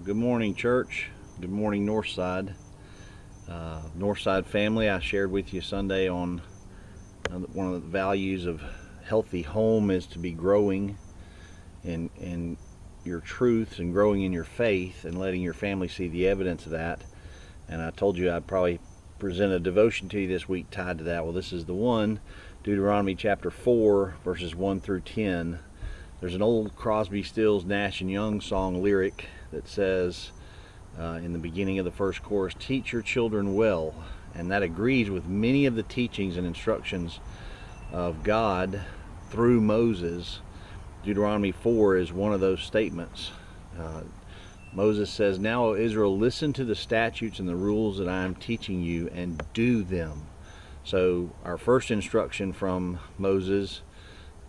Good morning, church. Good morning, Northside. Northside family, I shared with you Sunday on one of the values of healthy home is to be growing in your truths and growing in your faith and letting your family see the evidence of that. And I told you I'd probably present a devotion to you this week tied to that. Well, this is the one, Deuteronomy chapter 4, verses 1 through 10. There's an old Crosby, Stills, Nash and Young song lyric that says in the beginning of the first chorus, teach your children well. And that agrees with many of the teachings and instructions of God through Moses. Deuteronomy 4 is one of those statements. Moses says, now, O Israel, listen to the statutes and the rules that I am teaching you and do them. So our first instruction from Moses,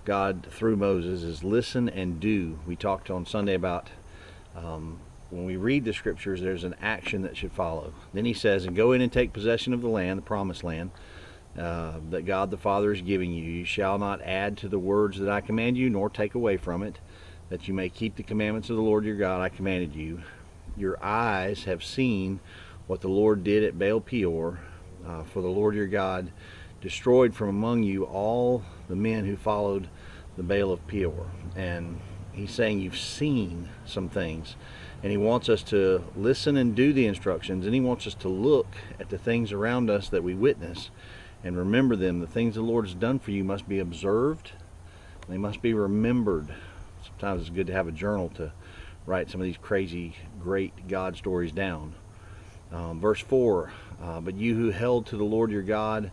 God through Moses, is listen and do. We talked on Sunday about when we read the scriptures, there's an action that should follow. Then he says, and go in and take possession of the land, the promised land, that God the Father is giving you. You shall not add to the words that I command you, nor take away from it, that you may keep the commandments of the Lord your God I commanded you. Your eyes have seen what the Lord did at Baal Peor, for the Lord your God destroyed from among you all the men who followed the Baal of Peor. And he's saying you've seen some things, and he wants us to listen and do the instructions, and he wants us to look at the things around us that we witness and remember them. The things the Lord has done for you must be observed. They must be remembered. Sometimes it's good to have a journal to write some of these crazy, great God stories down. Verse 4, but you who held to the Lord your God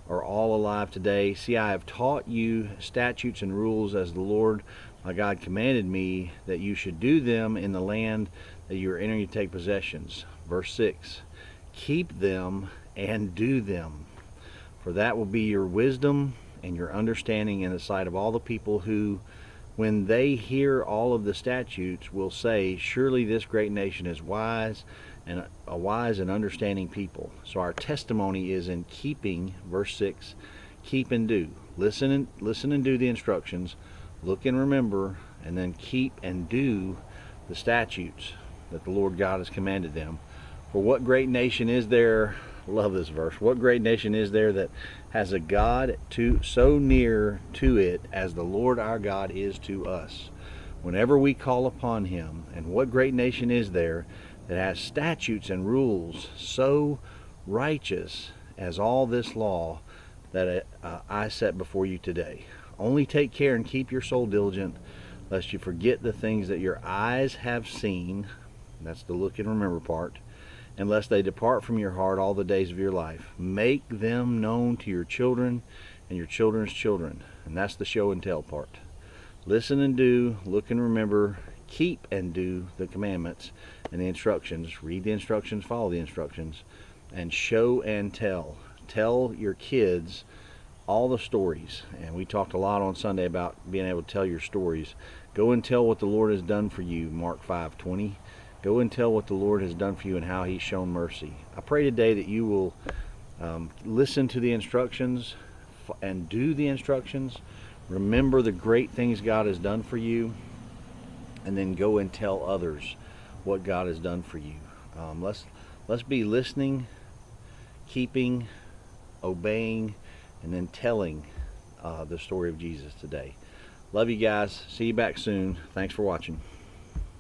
are all alive today. See, I have taught you statutes and rules as the Lord my God commanded me, that you should do them in the land that you are entering to take possessions. Verse 6, keep them and do them, for that will be your wisdom and your understanding in the sight of all the people who, when they hear all of the statutes, will say, surely this great nation is wise, and a wise and understanding people. So our testimony is in keeping, verse 6, keep and do. Listen and do the instructions, look and remember, and then keep and do the statutes that the Lord God has commanded them. For what great nation is there, love this verse, what great nation is there that has a God so near to it as the Lord our God is to us, whenever we call upon him? And what great nation is there that has statutes and rules so righteous as all this law that I set before you today? Only take care and keep your soul diligent, lest you forget the things that your eyes have seen. That's the look and remember part. And lest they depart from your heart all the days of your life. Make them known to your children and your children's children. And that's the show and tell part. Listen and do, look and remember, keep and do the commandments and the instructions. Read the instructions, follow the instructions, and show and tell. Tell your kids all the stories. And we talked a lot on Sunday about being able to tell your stories. Go and tell what the Lord has done for you, Mark 5:20. Go and tell what the Lord has done for you and how he's shown mercy. I pray today that you will listen to the instructions and do the instructions. Remember the great things God has done for you, and then go and tell others what God has done for you. Let's be listening, keeping, obeying, and then telling the story of Jesus today. Love you guys. See you back soon. Thanks for watching.